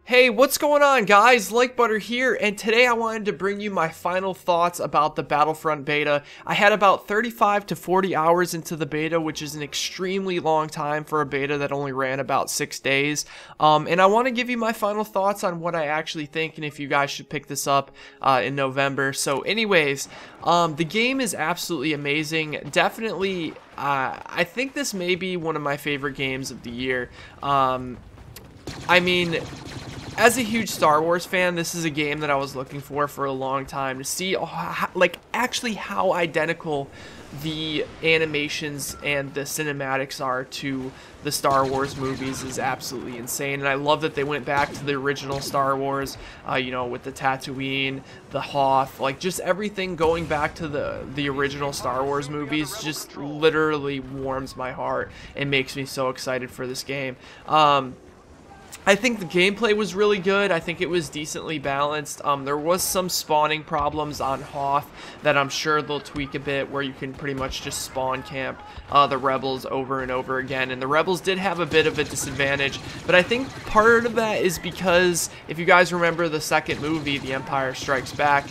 Hey, what's going on, guys? Like Butter here, and today I wanted to bring you my final thoughts about the Battlefront beta. I had about 35 to 40 hours into the beta, which is an extremely long time for a beta that only ran about 6 days. And I want to give you my final thoughts on what I actually think and if you guys should pick this up in November. So anyways, the game is absolutely amazing. Definitely, I think this may be one of my favorite games of the year. I mean, as a huge Star Wars fan, this is a game that I was looking for a long time to see, actually how identical the animations and the cinematics are to the Star Wars movies is absolutely insane. And I love that they went back to the original Star Wars, you know, with the Tatooine, the Hoth, like just everything going back to the original Star Wars movies just literally warms my heart and makes me so excited for this game. I think the gameplay was really good. I think it was decently balanced. There was some spawning problems on Hoth that I'm sure they'll tweak a bit, where you can pretty much just spawn camp the rebels over and over again. And the rebels did have a bit of a disadvantage, but I think part of that is because, if you guys remember the second movie, The Empire Strikes Back,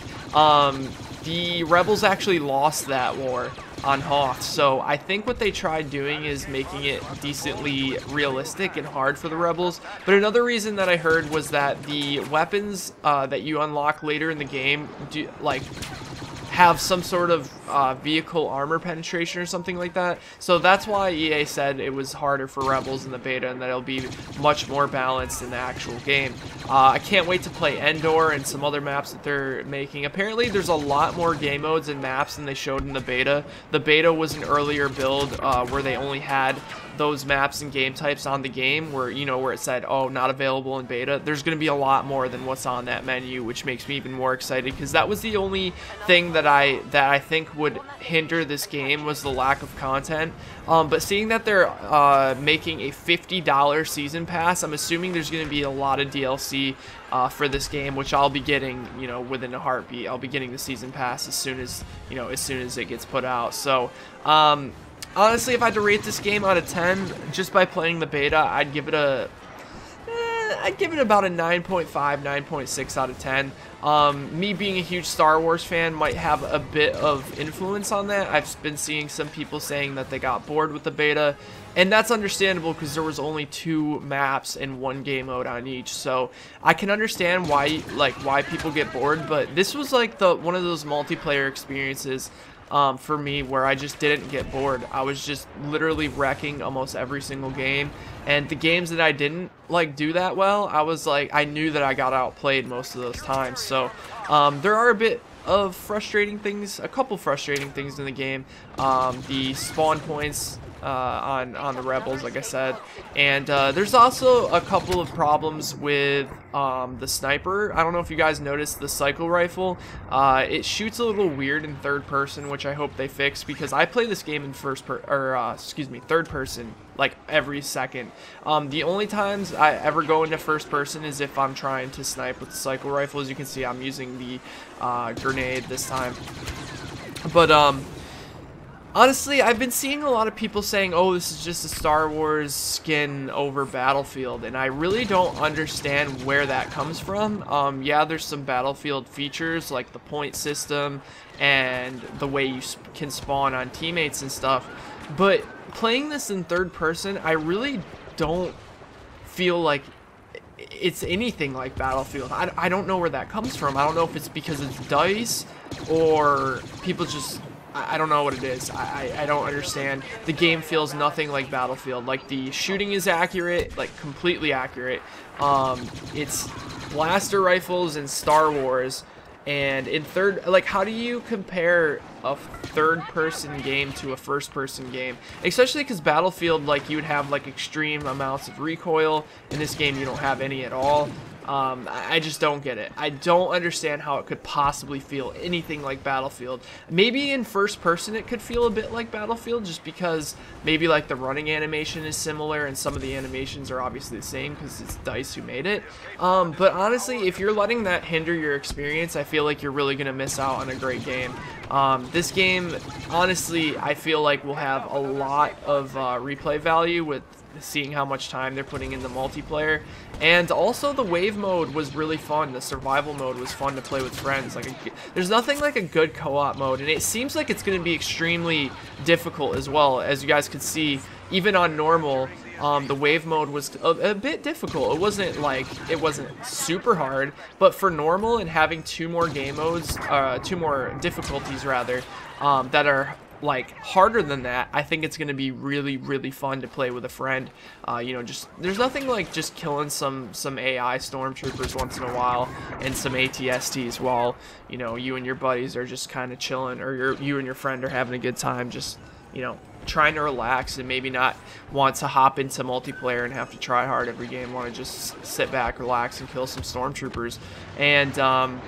the rebels actually lost that war on Hoth. So I think what they tried doing is making it decently realistic and hard for the rebels. But another reason that I heard was that the weapons that you unlock later in the game have some sort of vehicle armor penetration or something like that. So that's why EA said it was harder for rebels in the beta and that it'll be much more balanced in the actual game. I can't wait to play Endor and some other maps that they're making. Apparently there's a lot more game modes and maps than they showed in the beta. The beta was an earlier build where they only had those maps and game types on the game, where, you know, where it said, oh, not available in beta. There's going to be a lot more than what's on that menu, which makes me even more excited, because that was the only thing that I think would hinder this game, was the lack of content. But seeing that they're making a $50 season pass, I'm assuming there's going to be a lot of DLC for this game, which I'll be getting, you know, within a heartbeat. I'll be getting the season pass as soon as, you know, as soon as it gets put out. So honestly, if I had to rate this game out of 10 just by playing the beta, I'd give it about a 9.5, 9.6 out of 10. Me being a huge Star Wars fan might have a bit of influence on that. I've been seeing some people saying that they got bored with the beta, and that's understandable because there was only 2 maps and 1 game mode on each. So I can understand why people get bored, but this was like one of those multiplayer experiences for me where I just didn't get bored. I was just literally wrecking almost every single game, and the games that I didn't do that well, I knew that I got outplayed most of those times. So there are a couple frustrating things in the game. The spawn points on the rebels, like I said, and there's also a couple of problems with the sniper. I don't know if you guys noticed the cycle rifle. It shoots a little weird in third person, which I hope they fix, because I play this game in third person like every second. The only times I ever go into first person is if I'm trying to snipe with the cycle rifle. As you can see, I'm using the grenade this time. But honestly, I've been seeing a lot of people saying, oh, this is just a Star Wars skin over Battlefield, and I really don't understand where that comes from. Yeah, there's some Battlefield features like the point system and the way you can spawn on teammates and stuff, but playing this in third person, I really don't feel like it's anything like Battlefield. I don't know where that comes from. I don't know if it's because it's DICE or people just... I don't know what it is. I don't understand. The game feels nothing like Battlefield. Like, the shooting is accurate, like completely accurate. It's blaster rifles in Star Wars, and in third, like, how do you compare a third-person game to a first-person game? Especially because Battlefield, like, you would have like extreme amounts of recoil. In this game, you don't have any at all. I just don't get it. I don't understand how it could possibly feel anything like Battlefield. Maybe in first person it could feel a bit like Battlefield, just because maybe like the running animation is similar and some of the animations are obviously the same because it's DICE who made it. But honestly, if you're letting that hinder your experience, I feel like you're really going to miss out on a great game. This game, honestly, I feel like will have a lot of replay value with seeing how much time they're putting in the multiplayer. And also the wave mode was really fun. The survival mode was fun to play with friends. Like, there's nothing like a good co-op mode, and it seems like it's going to be extremely difficult as well. As you guys could see, even on normal, the wave mode was a bit difficult. It wasn't super hard, but for normal and having two more game modes, two more difficulties rather, that are like harder than that, I think it's going to be really, really fun to play with a friend. You know, just there's nothing like just killing some AI stormtroopers once in a while and some ATSTs while, you know, you and your buddies are just kind of chilling, or you and your friend are having a good time, just, you know, trying to relax and maybe not want to hop into multiplayer and have to try hard every game. Want to just sit back, relax, and kill some stormtroopers. And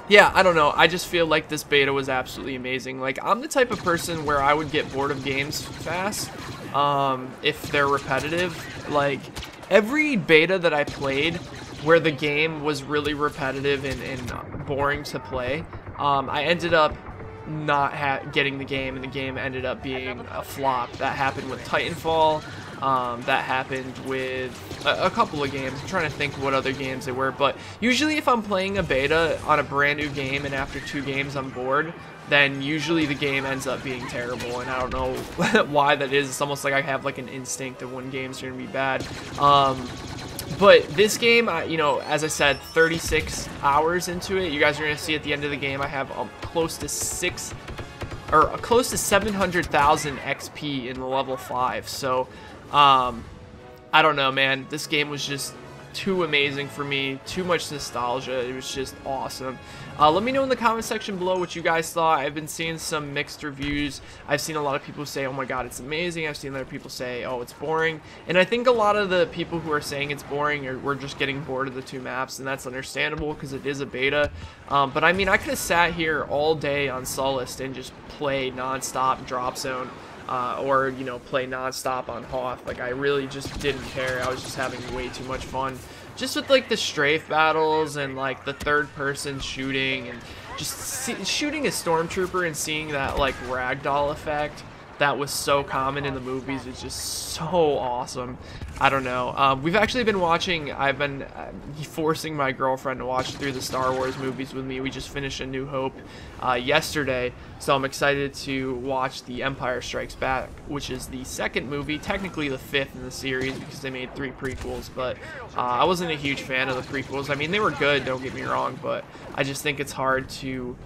yeah, I don't know. I just feel like this beta was absolutely amazing. Like, I'm the type of person where I would get bored of games fast if they're repetitive. Like, every beta that I played where the game was really repetitive and boring to play, I ended up not getting the game, and the game ended up being a flop. That happened with Titanfall. That happened with a couple of games. I'm trying to think what other games they were, but usually if I'm playing a beta on a brand new game and after 2 games I'm bored, then usually the game ends up being terrible, and I don't know why that is. It's almost like I have like an instinct of when games are gonna be bad. But this game, you know, as I said, 36 hours into it. You guys are gonna see at the end of the game I have close to 700,000 XP in the level 5. So I don't know, man. This game was just too amazing for me. Too much nostalgia. It was just awesome. Let me know in the comment section below what you guys thought. I've been seeing some mixed reviews. I've seen a lot of people say, oh my god, it's amazing. I've seen other people say, oh, it's boring. And I think a lot of the people who are saying it's boring we're just getting bored of the 2 maps, and that's understandable because it is a beta. But I mean, I could have sat here all day on Sullust and just play non-stop Drop Zone. Or, you know, play non-stop on Hoth. Like, I really just didn't care. I was just having way too much fun. Just with, like, the strafe battles and, like, the third-person shooting and just shooting a stormtrooper and seeing that, like, ragdoll effect that was so common in the movies is just so awesome. I don't know. We've actually been watching, I've been forcing my girlfriend to watch through the Star Wars movies with me. We just finished A New Hope yesterday, so I'm excited to watch The Empire Strikes Back, which is the 2nd movie, technically the 5th in the series because they made 3 prequels, but I wasn't a huge fan of the prequels. I mean, they were good, don't get me wrong, but I just think it's hard to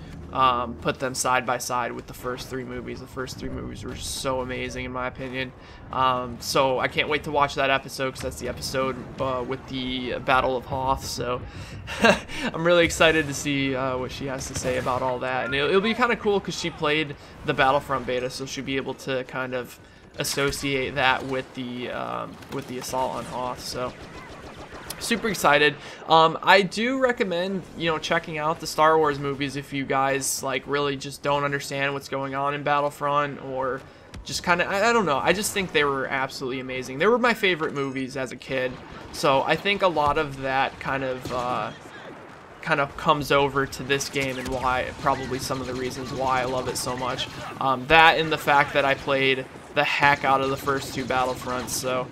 put them side by side with the first 3 movies. The first 3 movies were just so amazing in my opinion. So I can't wait to watch that episode because that's the episode with the Battle of Hoth. So I'm really excited to see what she has to say about all that, and it'll be kind of cool because she played the Battlefront beta, so she'll be able to kind of associate that with the assault on Hoth. So super excited. I do recommend, you know, checking out the Star Wars movies if you guys like really just don't understand what's going on in Battlefront, or just kind of, I don't know. I just think they were absolutely amazing. They were my favorite movies as a kid, so I think a lot of that kind of comes over to this game, and why, probably some of the reasons why I love it so much. That and the fact that I played the heck out of the first 2 Battlefronts. So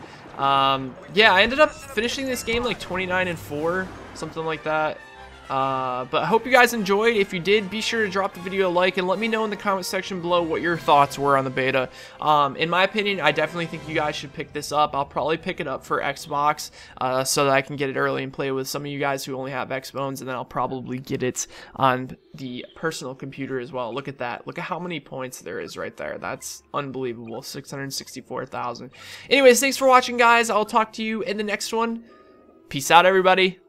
yeah, I ended up finishing this game like 29-4, something like that. But I hope you guys enjoyed. If you did, be sure to drop the video a like and let me know in the comment section below what your thoughts were on the beta. In my opinion, I definitely think you guys should pick this up. I'll probably pick it up for Xbox so that I can get it early and play with some of you guys who only have Xbones, and then I'll probably get it on the personal computer as well. Look at that. Look at how many points there is right there. That's unbelievable. 664,000. Anyways, thanks for watching, guys. I'll talk to you in the next one. Peace out, everybody.